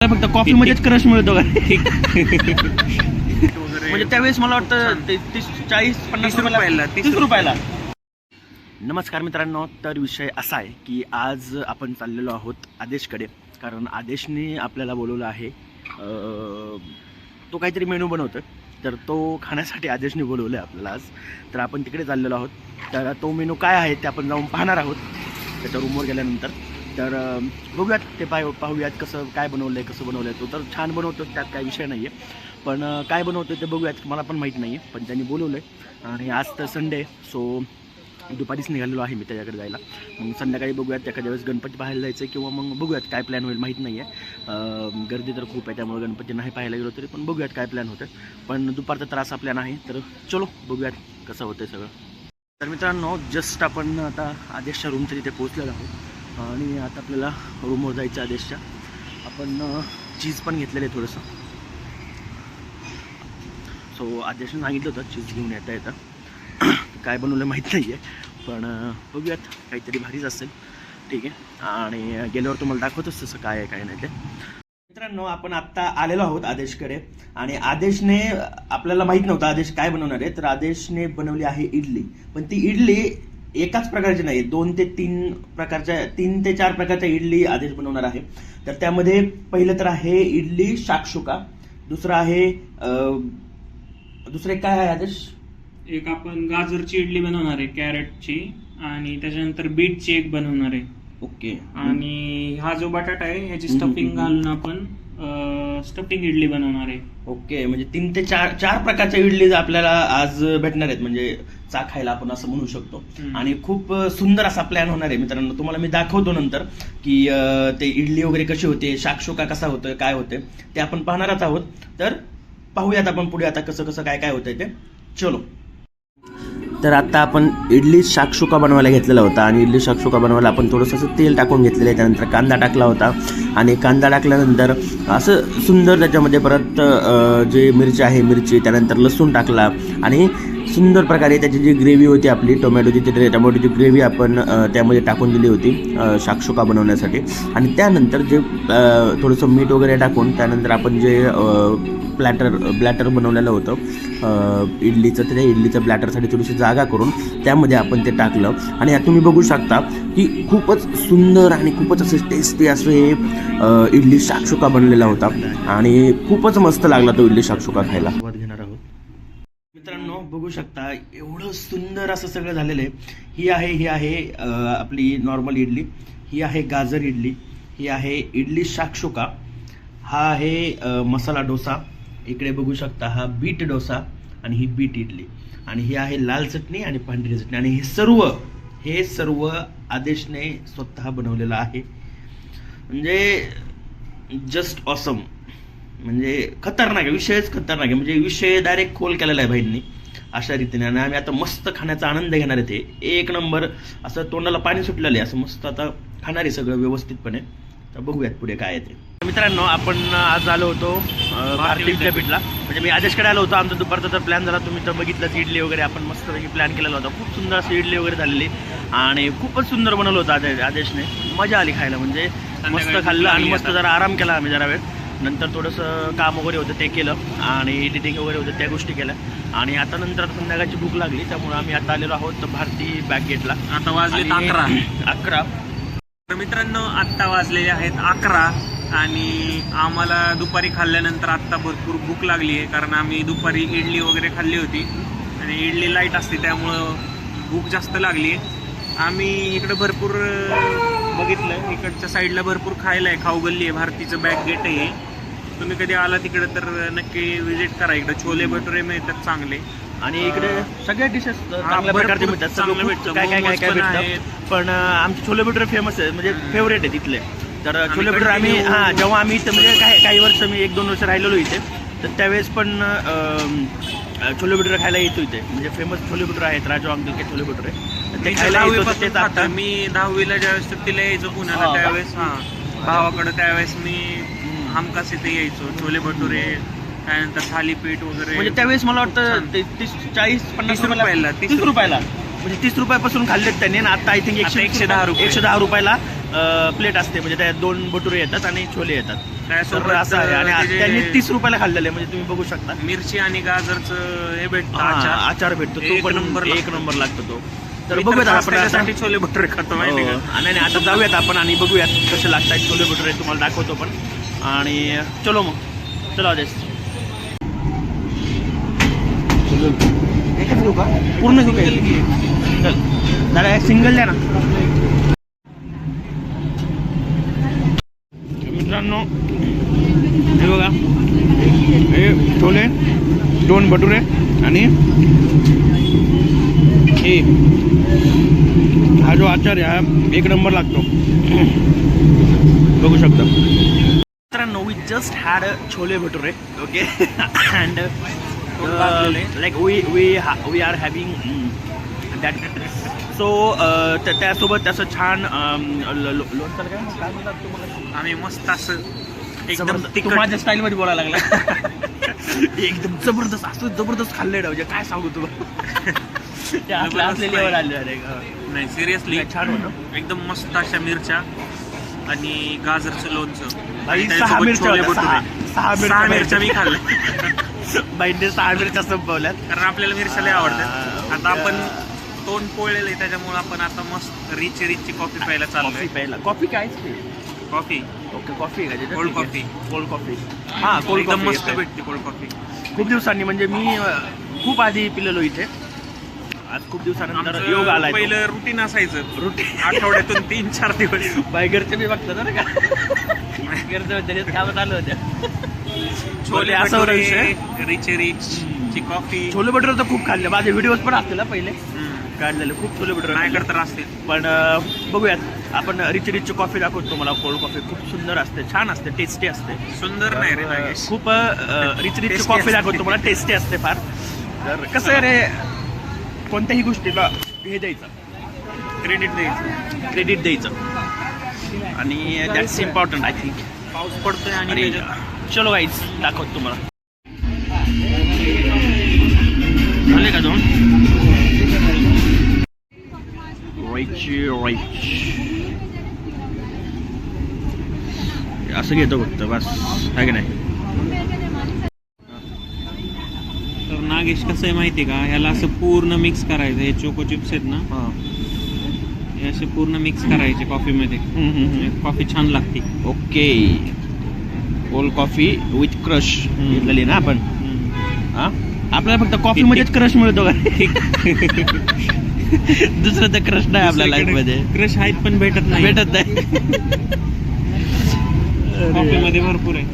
फक्त कॉफी मध्येच क्रश मिळतो का म्हणजे त्यावेळेस मला वाटतं 40-50 रुपयाला 30 रुपयाला. नमस्कार मित्रांनो, तर विषय असा आहे की आज आपण चाललेलो आहोत आदेशकडे, कारण आदेशने आपल्याला बोलवलं आहे. तो काहीतरी मेनू बनवतो, तर तो खाण्यासाठी आदेशने बोलवलं आहे आपल्याला आज. तर आपण तिकडे चाललेलो आहोत. तर तो मेनू काय आहे ते आपण जाऊन पाहणार आहोत त्याच्या रूमवर गेल्यानंतर. तर बघूयात, ते पाहूयात कसं काय बनवलं आहे, कसं बनवलं आहे. तो तर छान बनवतो, त्यात काही विषय नाही आहे, पण काय बनवतो ते बघूयात. मला पण माहीत नाही आहे, पण त्यांनी बोलवलं आहे. आणि आज तर संडे, सो दुपारीच निघालेलो आहे मी त्याच्याकडे जायला. मग संध्याकाळी बघूयात, एखाद्या वेळेस गणपती पाहायला जायचं किंवा मग बघूयात काय प्लॅन होईल, माहीत नाही आहे. गर्दी तर खूप आहे, त्यामुळे गणपती नाही पाहायला गेलो तरी पण बघूयात काय प्लॅन होतं. पण दुपारचा त्रास प्लॅन आहे, तर चलो बघूयात कसं होतं सगळं. तर मित्रांनो, जस्ट आपण आता आदेशच्या रूमच्या तिथे पोहोचलेलो आहोत आणि आता आपल्याला रूमवर जायचं आदेशच्या. आपण चीज पण घेतलेलं आहे थोडंसं. सो आदेशने सांगितलं होतं चीज घेऊन येता काय बनवलं माहीत नाही आहे, पण बघूयात, काहीतरी भारीच असेल. ठीक आहे, आणि गेल्यावर तुम्हाला दाखवतोच तसं काय आहे काय नाही ते. मित्रांनो, आपण आत्ता आलेलो आहोत आदेशकडे, आणि आदेशने, आपल्याला माहीत नव्हतं आदेश काय बनवणार आहे, तर आदेशने बनवली आहे इडली. पण ती इडली एकाच प्रकारची नाही, 2 ते 3 प्रकारच्या, 3 ते 4 प्रकारच्या इडली आदेश बनवणार आहे. तर त्यामध्ये पहिलं तर आहे इडली शाक्षुका, दुसरं आहे दुसरं एक काय आहे आदेश? एक आपण गाजरची इडली बनवणार आहे, कॅरेटची, आणि त्याच्यानंतर बीटची एक बनवणार आहे. ओके. आणि हा जो बटाटा आहे ह्याची स्टफिंग घालून आपण स्टफिंग इडली बनवणार आहे. ओके, म्हणजे 3 ते 4 प्रकारच्या इडली आपल्याला आज भेटणार आहेत, म्हणजे चाखायला आपण असं म्हणू शकतो. आणि खूप सुंदर असा प्लॅन होणार आहे मित्रांनो. तुम्हाला मी दाखवतो नंतर की ते इडली वगैरे कशी होते, शाक्षुका कसा होतोय, काय होते ते आपण पाहणारच आहोत. तर पाहूयात आपण पुढे आता कसं कसं काय काय होतंय ते. चलो. तर आता आपण इडली शाक्षुका बनवायला घेतलेला होता, आणि इडली शाक्षुका बनवायला आपण थोडंसं असं तेल टाकून घेतलेलं आहे. त्यानंतर कांदा टाकला होता, आणि कांदा टाकल्यानंतर असं सुंदर त्याच्यामध्ये परत जे मिरची आहे मिरची, त्यानंतर लसूण टाकला, आणि सुंदर प्रकारे त्याची जी ग्रेव्ही होती आपली टोमॅटोची ग्रेव्ही आपण त्यामध्ये टाकून दिली होती शाक्षुका बनवण्यासाठी. आणि त्यानंतर जे थोडंसं मीठ वगैरे टाकून त्यानंतर आपण जे ब्लॅटर बनवलेलं होतं इडलीचं, त्या इडलीचं ब्लॅटरसाठी थोडीशी जागा करून त्यामध्ये आपण ते टाकलं. आणि यात तुम्ही बघू शकता की खूपच सुंदर आणि खूपच असं टेस्टी असं हे इडली शाक्षुका बनलेला होता, आणि खूपच मस्त लागला तो इडली शाक्षुका खायला. घेणार आहोत मित्रांनो, बघू शकता एवढं सुंदर असं सगळं झालेलं आहे. ही आहे आपली नॉर्मल इडली, ही आहे गाजर इडली, ही आहे इडली शाक्षुका, हा आहे मसाला डोसा, इकडे बघू शकता हा बीट डोसा, आणि ही बीट इडली, आणि ही आहे लाल चटणी आणि पांढरी चटणी. आणि हे सर्व आदेशने स्वतः बनवलेलं आहे. म्हणजे जस्ट ऑसम, म्हणजे खतरनाक आहे, विषयच खतरनाक आहे. म्हणजे विषय डायरेक्ट खोल केलेला आहे भाईंनी अशा रीतीने. आणि आम्ही आता मस्त खाण्याचा आनंद घेणार आहे. ते एक नंबर असं तोंडाला पाणी सुटलेलं आहे, असं मस्त आता खाणार आहे सगळं व्यवस्थितपणे. तर बघूयात पुढे काय आहे ते. मित्रांनो, आपण आज आलो होतो भारती विद्यापीठला, म्हणजे मी आदेशकडे आलो होतो. आमचा दुपारचा तर प्लॅन झाला, तुम्ही तर बघितलंच. इडली वगैरे आपण मस्तपैकी प्लॅन केलेला होता, खूप सुंदर अशी इडली वगैरे झालेली, आणि खूपच सुंदर बनवलं होतं आदेशने. मजा आली खायला, म्हणजे मस्त खाल्लं आणि मस्त जरा आराम केला आम्ही जरा वेळ. नंतर थोडंसं काम वगैरे होतं ते केलं, आणि एडिटिंग वगैरे होतं त्या गोष्टी केल्या. आणि आता नंतर संध्याकाळची भूक लागली, त्यामुळे आम्ही आता आलेलो आहोत भारती बॅक गेटला. आता वाजले 11. तर मित्रांनो, आत्ता वाजलेले आहेत 11, आणि आम्हाला दुपारी खाल्ल्यानंतर आत्ता भरपूर भूक लागली आहे, कारण आम्ही दुपारी इडली वगैरे खाल्ली होती, आणि इडली लाईट असते त्यामुळं भूक जास्त लागली आहे. आम्ही इकडं भरपूर बघितलं, इकडच्या साईडला भरपूर खायला आहे, खाऊ गल्ली आहे, भारतीचं बॅक गेट आहे. तुम्ही कधी आला तिकडं तर नक्की विजिट करा. इकडं छोले भटुरे मिळतात चांगले, आणि इकडे सगळ्या डिशेस चांगल्या प्रकारचे मिळतात, चांगलं भेटतं, काय काय काय काय भेटतं. पण आमचे छोले भटुरे फेमस आहे, म्हणजे फेवरेट आहे तिथले. तर छोले भटुरे आम्ही जेव्हा आम्ही इथे, म्हणजे काही वर्ष मी 1-2 वर्ष राहिलेलो इथे, तर त्यावेळेस पण छोले भटुरे खायला येतो इथे. म्हणजे फेमस छोले भटुरे आहेत, राजू अंकल के छोले भटुरे, ते खायला येतो. आता मी 10वीला ज्यावेळेस सुट्टीला यायचो पुण्याला, त्यावेळेस भावाकडे, त्यावेळेस मी हमखास इथे यायचो. छोले भटुरे, त्यानंतर थालीपीठ वगैरे, म्हणजे त्यावेळेस मला वाटतं 40-50 रुपयाला, 30 रुपयाला, म्हणजे 30 रुपयापासून खाल्लेत त्यांनी. आणि आता आय थिंक 110 रुपयाला प्लेट असते, म्हणजे त्यात 2 भटुरे येतात आणि छोले येतात. त्यासोबत असं आहे. आणि त्याचे त्यांनी 30 रुपयाला खाल्लेलं आहे, म्हणजे तुम्ही बघू शकता. मिरची आणि गाजरचं हे भेटतं हा, आचार. आचार भेटतो तो एक पण नंबर एक नंबर लागतो तो. तर मी बघूयात खास आपण आता. त्याच्यासाठी छोले भटुरे खातो माहिती हो. का. नाही आता जाऊयात आपण आणि बघूयात कसे लागतात छोले भटुरे, तुम्हाला दाखवतो पण. आणि चलो मग, चला अजय. एकच घेऊ का? पूर्ण घेऊ का? चल दादा एक सिंगल द्या ना. मित्रांनो हे बघा, हे छोले, 2 भटुरे आणि हे हा जो आचार आहे हा एक नंबर लागतो, बघू शकता मित्रांनो. We just had chole bhature, okay. And like we are having that. So त्यासोबत त्याचं छान लोणचं काय म्हणतात तुम्हाला. आम्ही मस्त असं एकदम तू तिखट माझ्या स्टाईलमध्ये बोलायला लागला. एकदम जबरदस्त असं जबरदस्त खाल्लंय म्हणजे काय सांगू तुला. ते असलेली आले अरे नाही सिरियसली छान होतं. एकदम मस्त अशा मिरच्या आणि गाजरचं लोणचं बाई, आणि 6 त्यासोबत मिरच्या छोले होत्या, भटुरे. 6 6 मिरच्या मी खाल्ल्या बाईंनी 6 मिरच्या संपवल्यात. कारण आपल्याला मिरच्या लय आवडतात. आता आपण तोंड पोळलेलं आहे त्याच्यामुळे आपण आता मस्त रिचची कॉफी प्यायला चाललोय. कॉफी प्यायला. कॉफी काय असते? कॉफी ओके कॉफी आहे का? Cold coffee. Cold coffee. हा कोल्ड एकदम कॉफी मस्त भेटते कोल्ड कॉफी. खूप दिवसांनी, म्हणजे मी खूप आधी पिलेलो इथे, आज खूप दिवसानंतर योग आमचं आलाय. पहिलं रुटीन असायचं रुटीन आठवड्यातून 3-4 दिवस. बाय घरचे मी बघतात ना का. घरचे होते कामं चालू होत्या. छोले असा भटुरे, विषय. रिच ची कॉफी. छोले भटुरे तर खूप खाल्ले, माझे व्हिडिओज पण असतील पहिले काढलेले, खूप छोले भटुरे नाही खाल्ले. करता असते. पण बघूयात आपण. रिचची कॉफी दाखवतो तुम्हाला. कोल्ड कॉफी खूप सुंदर असते, छान असते, टेस्टी असते. सुंदर नाही रे नागेश. खूप रिचची Tasty कॉफी असते. दाखवतो तुम्हाला, टेस्टी असते फार. तर कसं आहे रे, कोणत्याही गोष्टीला हे द्यायचं, क्रेडिट द्यायचं आणि दॅट्स इम्पॉर्टंट आय थिंक. पाऊस पडतोय आणि आणि त्याच्यात चलो गाईज दाखवतो तुम्हाला. झाले का दोन? असं घेतो फक्त बस, आहे की नाही. तर नागेश कसं आहे माहिती का, ह्याला असं पूर्ण मिक्स करायचं. हे चोको चिप्स आहेत ना, हे असे पूर्ण मिक्स करायचे कॉफीमध्ये. कॉफी छान लागते. Okay. Cold coffee with crush घेतलेली ना आपण. हा आपल्याला फक्त कॉफी मध्येच क्रश मिळतो का? दुसरं तर क्रश नाही आपल्या लाईफ मध्ये. क्रश आहेत पण भेटत नाही. भेटत नाही. कॉफी मध्ये भरपूर आहे.